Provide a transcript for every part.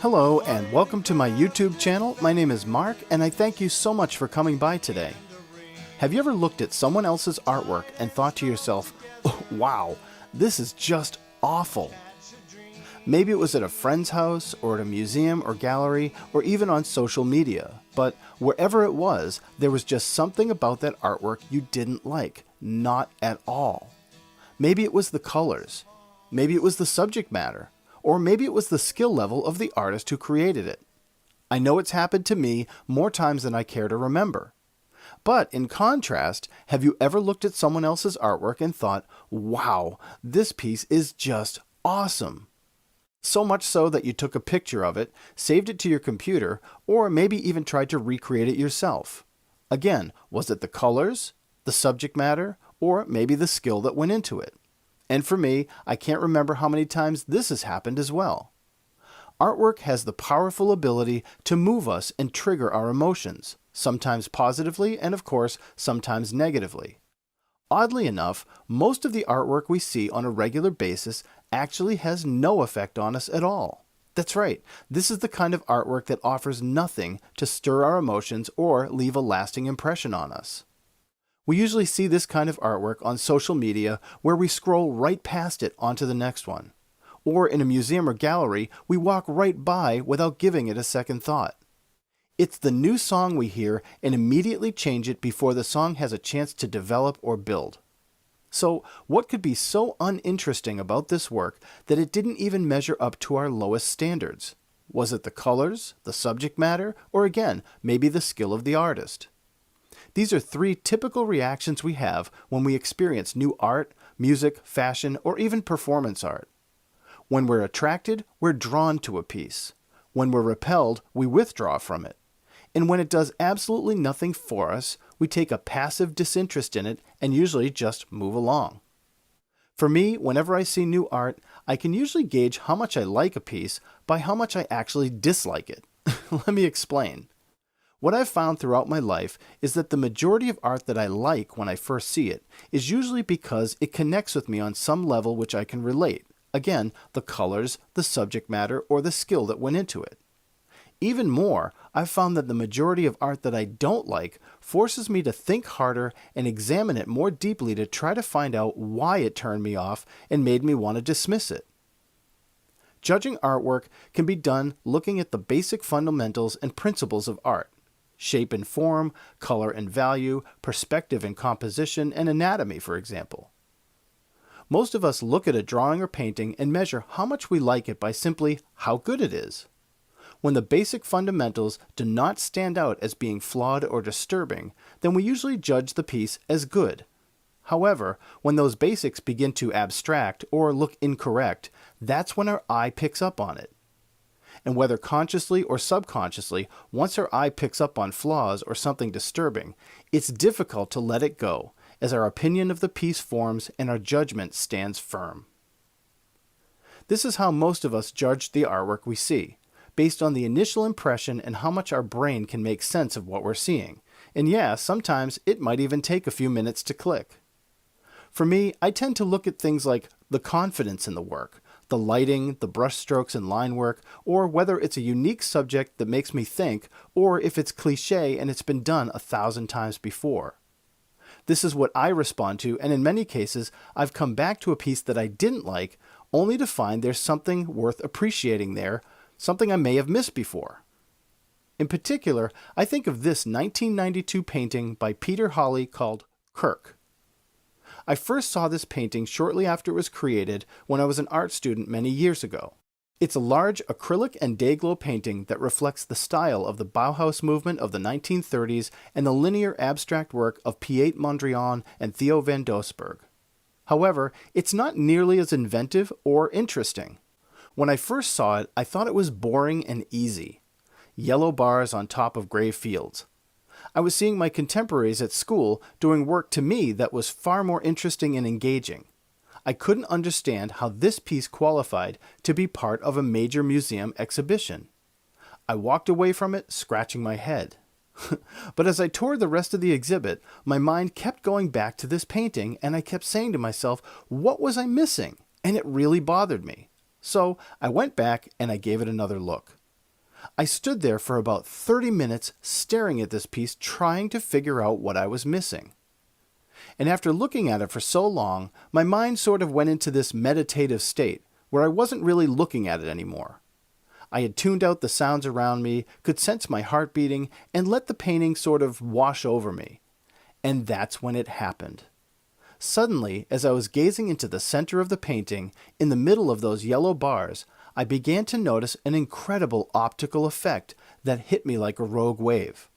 Hello and welcome to my YouTube channel. My name is Mark and I thank you so much for coming by today. Have you ever looked at someone else's artwork and thought to yourself, oh, wow, this is just awful? Maybe it was at a friend's house or at a museum or gallery or even on social media, but wherever it was, there was just something about that artwork you didn't like, not at all. Maybe it was the colors, maybe it was the subject matter, or maybe it was the skill level of the artist who created it. I know it's happened to me more times than I care to remember. But in contrast, have you ever looked at someone else's artwork and thought, wow, this piece is just awesome? So much so that you took a picture of it, saved it to your computer, or maybe even tried to recreate it yourself. Again, was it the colors, the subject matter, or maybe the skill that went into it? And for me, I can't remember how many times this has happened as well. Artwork has the powerful ability to move us and trigger our emotions, sometimes positively and of course, sometimes negatively. Oddly enough, most of the artwork we see on a regular basis actually has no effect on us at all. That's right, this is the kind of artwork that offers nothing to stir our emotions or leave a lasting impression on us. We usually see this kind of artwork on social media where we scroll right past it onto the next one. Or in a museum or gallery, we walk right by without giving it a second thought. It's the new song we hear and immediately change it before the song has a chance to develop or build. So, what could be so uninteresting about this work that it didn't even measure up to our lowest standards? Was it the colors, the subject matter, or again, maybe the skill of the artist? These are three typical reactions we have when we experience new art, music, fashion, or even performance art. When we're attracted, we're drawn to a piece. When we're repelled, we withdraw from it. And when it does absolutely nothing for us, we take a passive disinterest in it and usually just move along. For me, whenever I see new art, I can usually gauge how much I like a piece by how much I actually dislike it. Let me explain. What I've found throughout my life is that the majority of art that I like when I first see it is usually because it connects with me on some level which I can relate. Again, the colors, the subject matter, or the skill that went into it. Even more, I've found that the majority of art that I don't like forces me to think harder and examine it more deeply to try to find out why it turned me off and made me want to dismiss it. Judging artwork can be done looking at the basic fundamentals and principles of art. Shape and form, color and value, perspective and composition, and anatomy, for example. Most of us look at a drawing or painting and measure how much we like it by simply how good it is. When the basic fundamentals do not stand out as being flawed or disturbing, then we usually judge the piece as good. However, when those basics begin to abstract or look incorrect, that's when our eye picks up on it. And whether consciously or subconsciously, once our eye picks up on flaws or something disturbing, it's difficult to let it go, as our opinion of the piece forms and our judgment stands firm. This is how most of us judge the artwork we see, based on the initial impression and how much our brain can make sense of what we're seeing. And yeah, sometimes it might even take a few minutes to click. For me, I tend to look at things like the confidence in the work, the lighting, the brushstrokes and line work, or whether it's a unique subject that makes me think, or if it's cliché and it's been done 1,000 times before. This is what I respond to, and in many cases, I've come back to a piece that I didn't like, only to find there's something worth appreciating there, something I may have missed before. In particular, I think of this 1992 painting by Peter Hawley called Kirk. I first saw this painting shortly after it was created when I was an art student many years ago. It's a large acrylic and day-glow painting that reflects the style of the Bauhaus movement of the 1930s and the linear abstract work of Piet Mondrian and Theo van Doesburg. However, it's not nearly as inventive or interesting. When I first saw it, I thought it was boring and easy. Yellow bars on top of gray fields. I was seeing my contemporaries at school doing work to me that was far more interesting and engaging. I couldn't understand how this piece qualified to be part of a major museum exhibition. I walked away from it scratching my head. But as I toured the rest of the exhibit, my mind kept going back to this painting and I kept saying to myself, what was I missing? And it really bothered me. So I went back and I gave it another look. I stood there for about 30 minutes staring at this piece, trying to figure out what I was missing. And after looking at it for so long, my mind sort of went into this meditative state where I wasn't really looking at it anymore. I had tuned out the sounds around me, could sense my heart beating, and let the painting sort of wash over me. And that's when it happened. Suddenly, as I was gazing into the center of the painting, in the middle of those yellow bars, I began to notice an incredible optical effect that hit me like a rogue wave.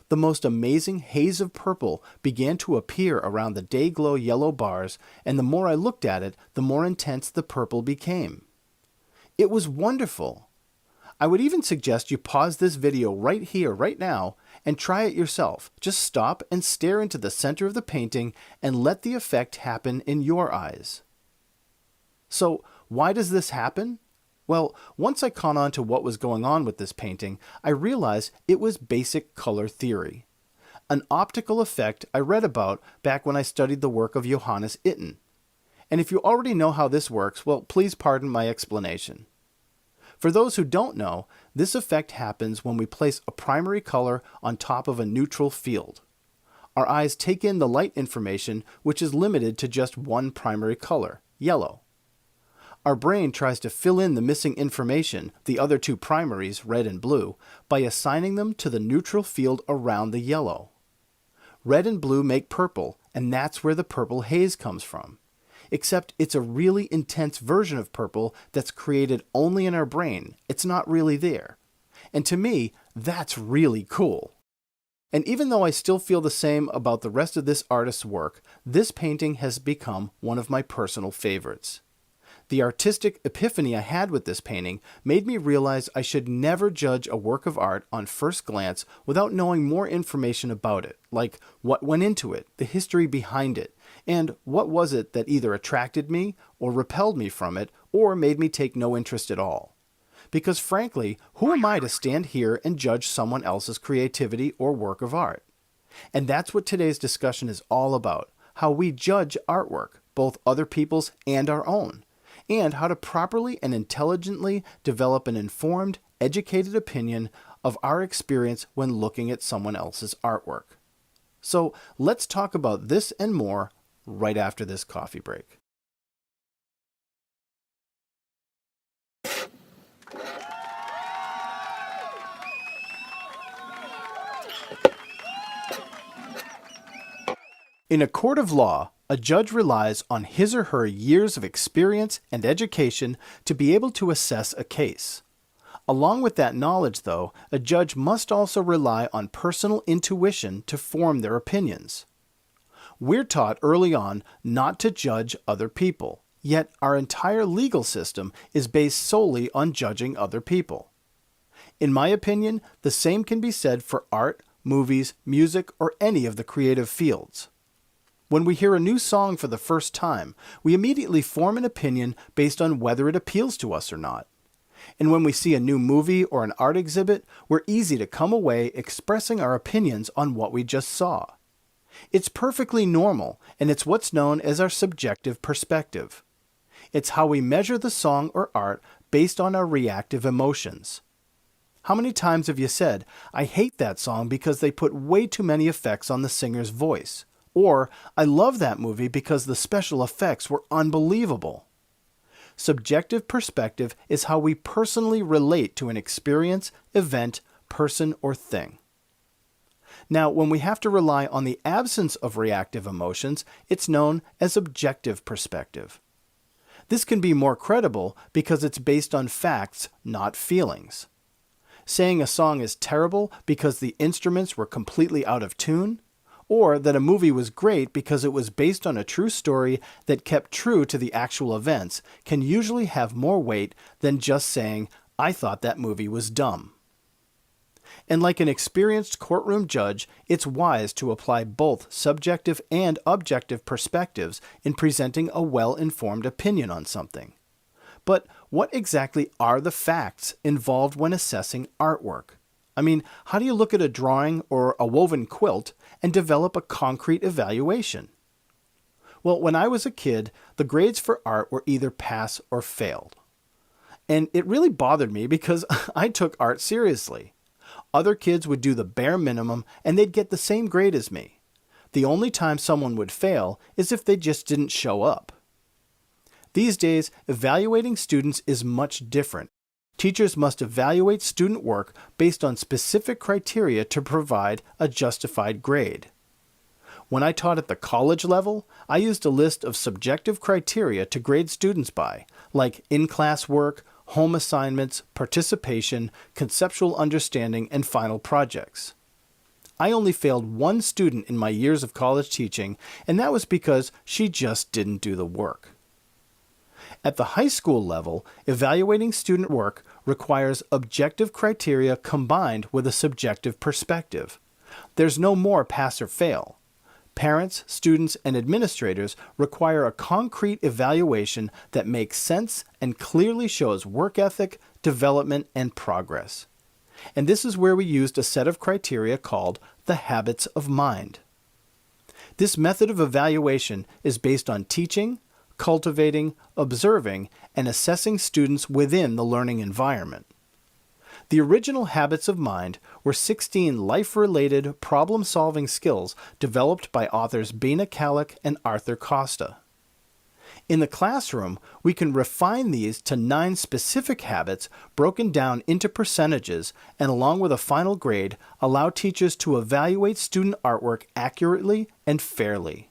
The most amazing haze of purple began to appear around the day-glow yellow bars, and the more I looked at it, the more intense the purple became. It was wonderful. I would even suggest you pause this video right here, right now, and try it yourself. Just stop and stare into the center of the painting and let the effect happen in your eyes. So, why does this happen? Well, once I caught on to what was going on with this painting, I realized it was basic color theory. An optical effect I read about back when I studied the work of Johannes Itten. And if you already know how this works, well, please pardon my explanation. For those who don't know, this effect happens when we place a primary color on top of a neutral field. Our eyes take in the light information, which is limited to just one primary color, yellow. Our brain tries to fill in the missing information, the other two primaries, red and blue, by assigning them to the neutral field around the yellow. Red and blue make purple, and that's where the purple haze comes from. Except it's a really intense version of purple that's created only in our brain. It's not really there. And to me, that's really cool. And even though I still feel the same about the rest of this artist's work, this painting has become one of my personal favorites. The artistic epiphany I had with this painting made me realize I should never judge a work of art on first glance without knowing more information about it, like what went into it, the history behind it, and what was it that either attracted me or repelled me from it or made me take no interest at all. Because frankly, who am I to stand here and judge someone else's creativity or work of art? And that's what today's discussion is all about, how we judge artwork, both other people's and our own, and how to properly and intelligently develop an informed, educated opinion of our experience when looking at someone else's artwork. So let's talk about this and more right after this coffee break. In a court of law, a judge relies on his or her years of experience and education to be able to assess a case. Along with that knowledge, though, a judge must also rely on personal intuition to form their opinions. We're taught early on not to judge other people, yet our entire legal system is based solely on judging other people. In my opinion, the same can be said for art, movies, music, or any of the creative fields. When we hear a new song for the first time, we immediately form an opinion based on whether it appeals to us or not. And when we see a new movie or an art exhibit, we're easy to come away expressing our opinions on what we just saw. It's perfectly normal, and it's what's known as our subjective perspective. It's how we measure the song or art based on our reactive emotions. How many times have you said, "I hate that song because they put way too many effects on the singer's voice"? Or, "I love that movie because the special effects were unbelievable"? Subjective perspective is how we personally relate to an experience, event, person, or thing. Now, when we have to rely on the absence of reactive emotions, it's known as objective perspective. This can be more credible because it's based on facts, not feelings. Saying a song is terrible because the instruments were completely out of tune, or that a movie was great because it was based on a true story that kept true to the actual events, can usually have more weight than just saying, "I thought that movie was dumb." And like an experienced courtroom judge, it's wise to apply both subjective and objective perspectives in presenting a well-informed opinion on something. But what exactly are the facts involved when assessing artwork? I mean, how do you look at a drawing or a woven quilt and develop a concrete evaluation? Well, when I was a kid, the grades for art were either pass or failed. And it really bothered me because I took art seriously. Other kids would do the bare minimum and they'd get the same grade as me. The only time someone would fail is if they just didn't show up. These days, evaluating students is much different. Teachers must evaluate student work based on specific criteria to provide a justified grade. When I taught at the college level, I used a list of subjective criteria to grade students by, like in-class work, home assignments, participation, conceptual understanding, and final projects. I only failed one student in my years of college teaching, and that was because she just didn't do the work. At the high school level, evaluating student work requires objective criteria combined with a subjective perspective. There's no more pass or fail. Parents, students, and administrators require a concrete evaluation that makes sense and clearly shows work ethic, development, and progress. And this is where we used a set of criteria called the habits of mind. This method of evaluation is based on teaching, cultivating, observing, and assessing students within the learning environment. The original habits of mind were 16 life-related problem-solving skills developed by authors Bina Kalick and Arthur Costa. In the classroom, we can refine these to 9 specific habits broken down into percentages and, along with a final grade, allow teachers to evaluate student artwork accurately and fairly.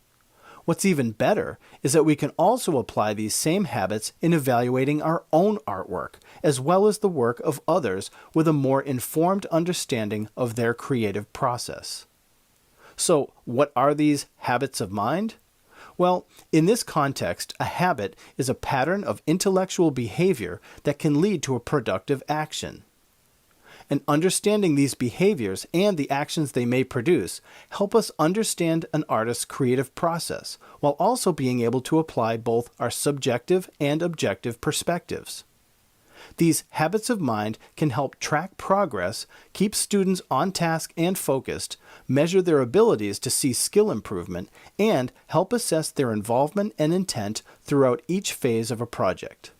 What's even better is that we can also apply these same habits in evaluating our own artwork, as well as the work of others with a more informed understanding of their creative process. So, what are these habits of mind? Well, in this context, a habit is a pattern of intellectual behavior that can lead to a productive action. And understanding these behaviors and the actions they may produce help us understand an artist's creative process, while also being able to apply both our subjective and objective perspectives. These habits of mind can help track progress, keep students on task and focused, measure their abilities to see skill improvement, and help assess their involvement and intent throughout each phase of a project.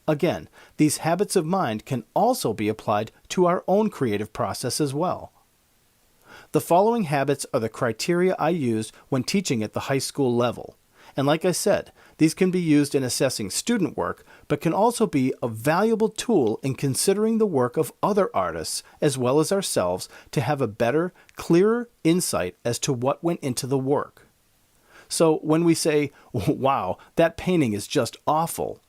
Again, these habits of mind can also be applied to our own creative process as well. The following habits are the criteria I used when teaching at the high school level. And like I said, these can be used in assessing student work, but can also be a valuable tool in considering the work of other artists as well as ourselves to have a better, clearer insight as to what went into the work. So when we say, wow, that painting is just awful,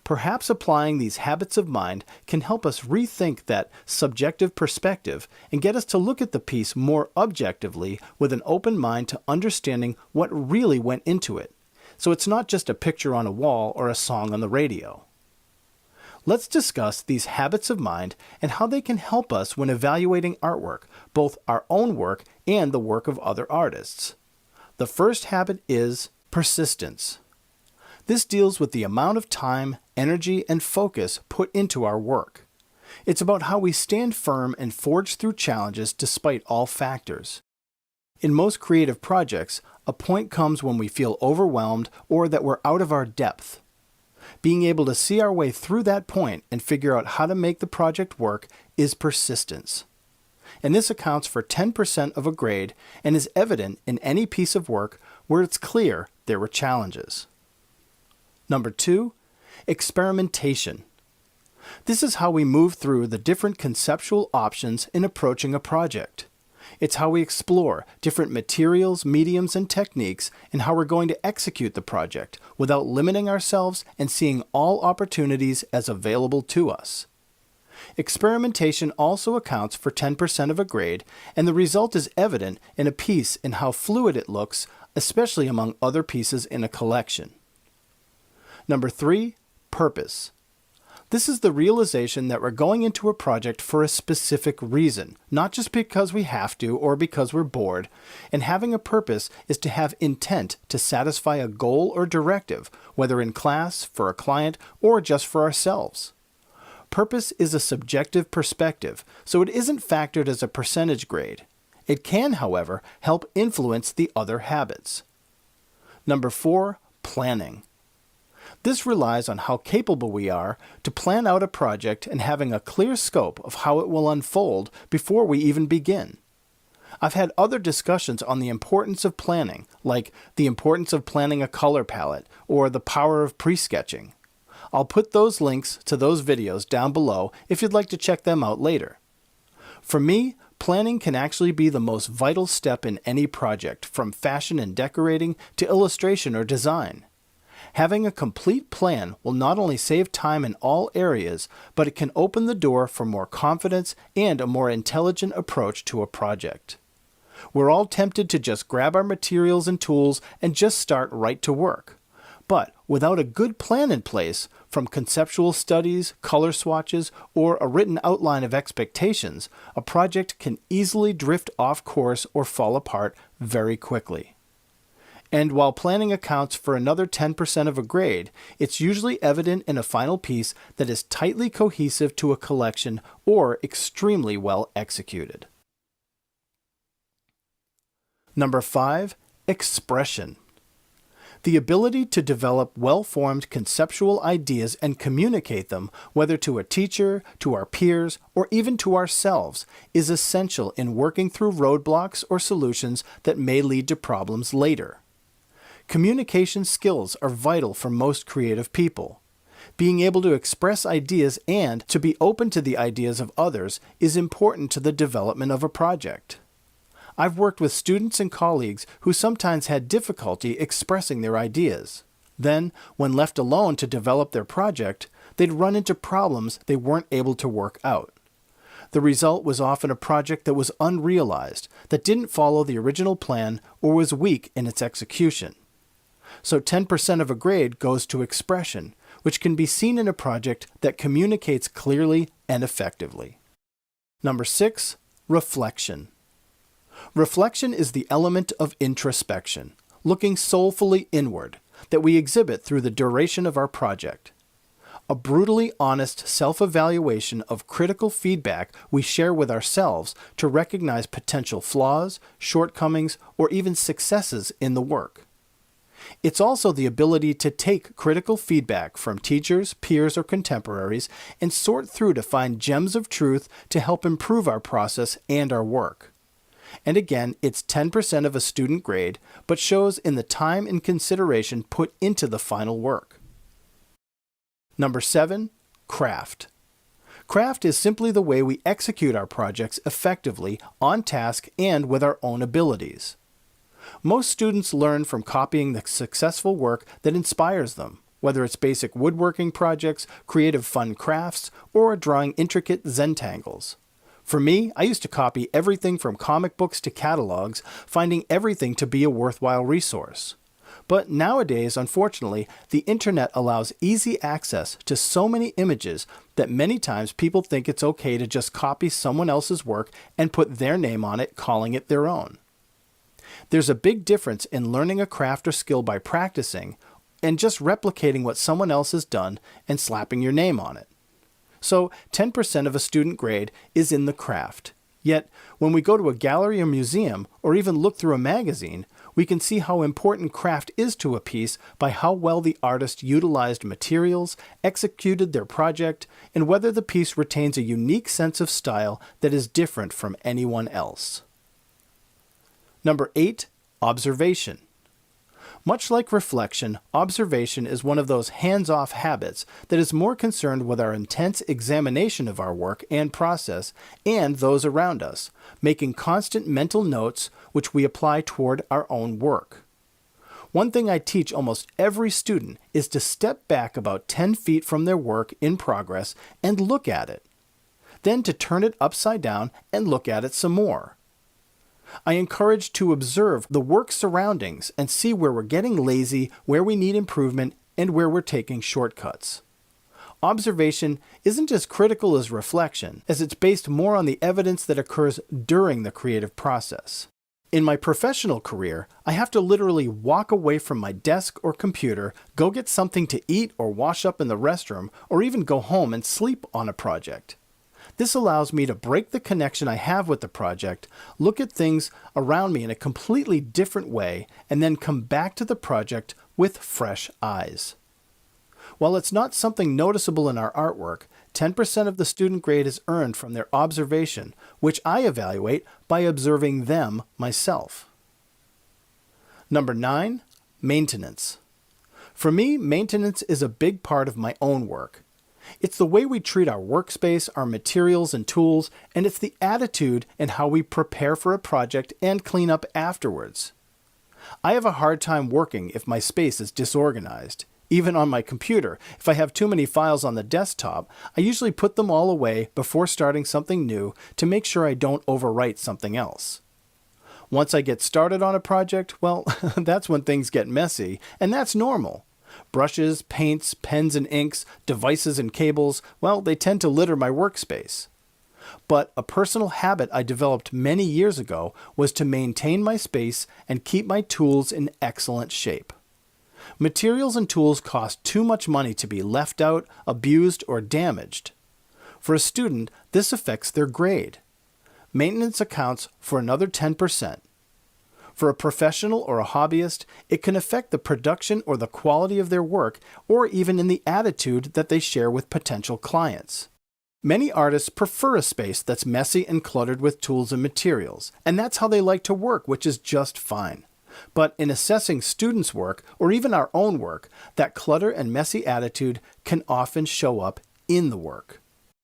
perhaps applying these habits of mind can help us rethink that subjective perspective and get us to look at the piece more objectively with an open mind to understanding what really went into it. So it's not just a picture on a wall or a song on the radio. Let's discuss these habits of mind and how they can help us when evaluating artwork, both our own work and the work of other artists. The first habit is persistence. This deals with the amount of time, energy, and focus put into our work. It's about how we stand firm and forge through challenges despite all factors. In most creative projects, a point comes when we feel overwhelmed or that we're out of our depth. Being able to see our way through that point and figure out how to make the project work is persistence. And this accounts for 10% of a grade and is evident in any piece of work where it's clear there were challenges. Number 2, experimentation. This is how we move through the different conceptual options in approaching a project. It's how we explore different materials, mediums, and techniques and how we're going to execute the project without limiting ourselves and seeing all opportunities as available to us. Experimentation also accounts for 10% of a grade, and the result is evident in a piece in how fluid it looks, especially among other pieces in a collection. Number 3, purpose. This is the realization that we're going into a project for a specific reason, not just because we have to or because we're bored. And having a purpose is to have intent to satisfy a goal or directive, whether in class, for a client, or just for ourselves. Purpose is a subjective perspective, so it isn't factored as a percentage grade. It can, however, help influence the other habits. Number 4, planning. This relies on how capable we are to plan out a project and having a clear scope of how it will unfold before we even begin. I've had other discussions on the importance of planning, like the importance of planning a color palette or the power of pre-sketching. I'll put those links to those videos down below if you'd like to check them out later. For me, planning can actually be the most vital step in any project, from fashion and decorating to illustration or design. Having a complete plan will not only save time in all areas, but it can open the door for more confidence and a more intelligent approach to a project. We're all tempted to just grab our materials and tools and just start right to work. But without a good plan in place, from conceptual studies, color swatches, or a written outline of expectations, a project can easily drift off course or fall apart very quickly. And while planning accounts for another 10% of a grade, it's usually evident in a final piece that is tightly cohesive to a collection or extremely well executed. Number 5, expression. The ability to develop well-formed conceptual ideas and communicate them, whether to a teacher, to our peers, or even to ourselves, is essential in working through roadblocks or solutions that may lead to problems later. Communication skills are vital for most creative people. Being able to express ideas and to be open to the ideas of others is important to the development of a project. I've worked with students and colleagues who sometimes had difficulty expressing their ideas. Then, when left alone to develop their project, they'd run into problems they weren't able to work out. The result was often a project that was unrealized, that didn't follow the original plan, or was weak in its execution. So 10% of a grade goes to expression, which can be seen in a project that communicates clearly and effectively. Number 6, reflection. Reflection is the element of introspection, looking soulfully inward, that we exhibit through the duration of our project. A brutally honest self-evaluation of critical feedback we share with ourselves to recognize potential flaws, shortcomings, or even successes in the work. It's also the ability to take critical feedback from teachers, peers, or contemporaries and sort through to find gems of truth to help improve our process and our work. And again, it's 10% of a student grade, but shows in the time and consideration put into the final work. Number 7, craft. Craft is simply the way we execute our projects effectively, on task, and with our own abilities. Most students learn from copying the successful work that inspires them, whether it's basic woodworking projects, creative fun crafts, or drawing intricate Zentangles. For me, I used to copy everything from comic books to catalogs, finding everything to be a worthwhile resource. But nowadays, unfortunately, the internet allows easy access to so many images that many times people think it's okay to just copy someone else's work and put their name on it, calling it their own. There's a big difference in learning a craft or skill by practicing and just replicating what someone else has done and slapping your name on it. So 10% of a student grade is in the craft. Yet, when we go to a gallery or museum, or even look through a magazine, we can see how important craft is to a piece by how well the artist utilized materials, executed their project, and whether the piece retains a unique sense of style that is different from anyone else. Number 8, observation. Much like reflection, observation is one of those hands-off habits that is more concerned with our intense examination of our work and process and those around us, making constant mental notes which we apply toward our own work. One thing I teach almost every student is to step back about 10 feet from their work in progress and look at it. Then to turn it upside down and look at it some more. I encourage to observe the work surroundings and see where we're getting lazy, where we need improvement, and where we're taking shortcuts. Observation isn't as critical as reflection, as it's based more on the evidence that occurs during the creative process. In my professional career, I have to literally walk away from my desk or computer, go get something to eat or wash up in the restroom, or even go home and sleep on a project. This allows me to break the connection I have with the project, look at things around me in a completely different way, and then come back to the project with fresh eyes. While it's not something noticeable in our artwork, 10% of the student grade is earned from their observation, which I evaluate by observing them myself. Number 9, maintenance. For me, maintenance is a big part of my own work. It's the way we treat our workspace, our materials and tools, and it's the attitude and how we prepare for a project and clean up afterwards. I have a hard time working if my space is disorganized. Even on my computer, if I have too many files on the desktop, I usually put them all away before starting something new to make sure I don't overwrite something else. Once I get started on a project, well, that's when things get messy, and that's normal. Brushes, paints, pens and inks, devices and cables, well, they tend to litter my workspace. But a personal habit I developed many years ago was to maintain my space and keep my tools in excellent shape. Materials and tools cost too much money to be left out, abused, or damaged. For a student, this affects their grade. Maintenance accounts for another 10%. For a professional or a hobbyist, it can affect the production or the quality of their work, or even in the attitude that they share with potential clients. Many artists prefer a space that's messy and cluttered with tools and materials, and that's how they like to work, which is just fine. But in assessing students' work, or even our own work, that clutter and messy attitude can often show up in the work.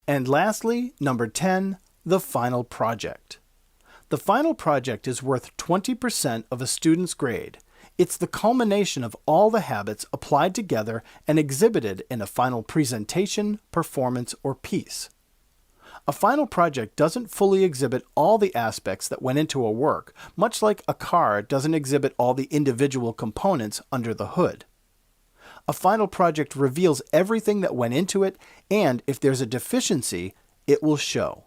And lastly, number 10, the final project. The final project is worth 20% of a student's grade. It's the culmination of all the habits applied together and exhibited in a final presentation, performance, or piece. A final project doesn't fully exhibit all the aspects that went into a work, much like a car doesn't exhibit all the individual components under the hood. A final project reveals everything that went into it, and if there's a deficiency, it will show.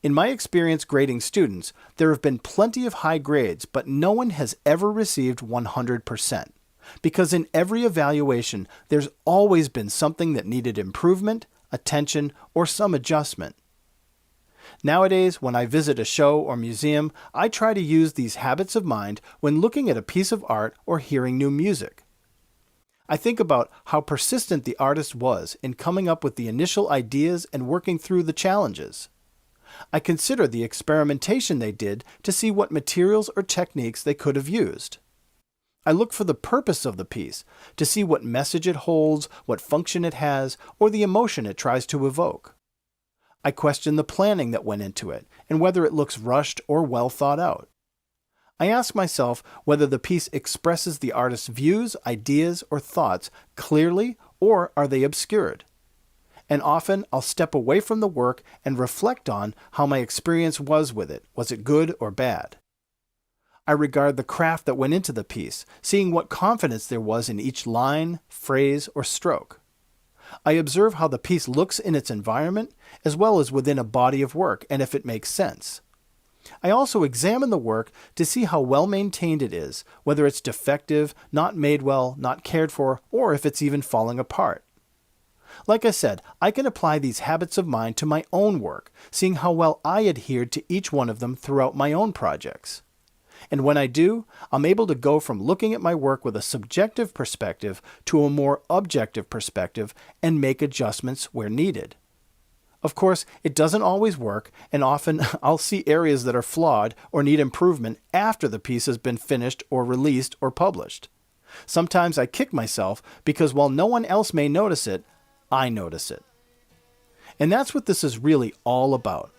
In my experience grading students, there have been plenty of high grades, but no one has ever received 100%. Because in every evaluation, there's always been something that needed improvement, attention, or some adjustment. Nowadays, when I visit a show or museum, I try to use these habits of mind when looking at a piece of art or hearing new music. I think about how persistent the artist was in coming up with the initial ideas and working through the challenges. I consider the experimentation they did to see what materials or techniques they could have used. I look for the purpose of the piece, to see what message it holds, what function it has, or the emotion it tries to evoke. I question the planning that went into it, and whether it looks rushed or well thought out. I ask myself whether the piece expresses the artist's views, ideas, or thoughts clearly, or are they obscured? And often I'll step away from the work and reflect on how my experience was with it. Was it good or bad? I regard the craft that went into the piece, seeing what confidence there was in each line, phrase, or stroke. I observe how the piece looks in its environment, as well as within a body of work, and if it makes sense. I also examine the work to see how well maintained it is, whether it's defective, not made well, not cared for, or if it's even falling apart. Like I said, I can apply these habits of mine to my own work, seeing how well I adhered to each one of them throughout my own projects. And when I do, I'm able to go from looking at my work with a subjective perspective to a more objective perspective and make adjustments where needed. Of course, it doesn't always work, and often I'll see areas that are flawed or need improvement after the piece has been finished or released or published. Sometimes I kick myself because while no one else may notice it, I notice it. And that's what this is really all about.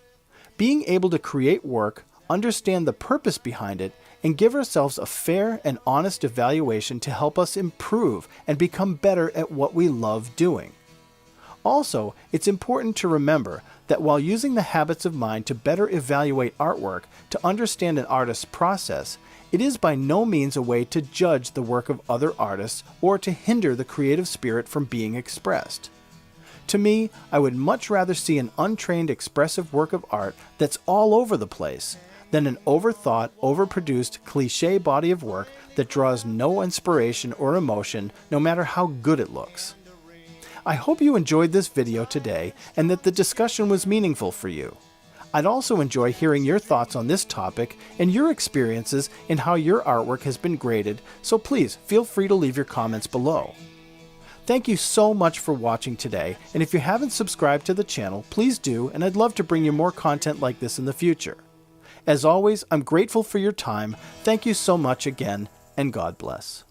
Being able to create work, understand the purpose behind it, and give ourselves a fair and honest evaluation to help us improve and become better at what we love doing. Also, it's important to remember that while using the habits of mind to better evaluate artwork, to understand an artist's process, it is by no means a way to judge the work of other artists or to hinder the creative spirit from being expressed. To me, I would much rather see an untrained expressive work of art that's all over the place than an overthought, overproduced, cliché body of work that draws no inspiration or emotion no matter how good it looks. I hope you enjoyed this video today and that the discussion was meaningful for you. I'd also enjoy hearing your thoughts on this topic and your experiences in how your artwork has been graded, so please feel free to leave your comments below. Thank you so much for watching today, and if you haven't subscribed to the channel, please do, and I'd love to bring you more content like this in the future. As always, I'm grateful for your time. Thank you so much again, and God bless.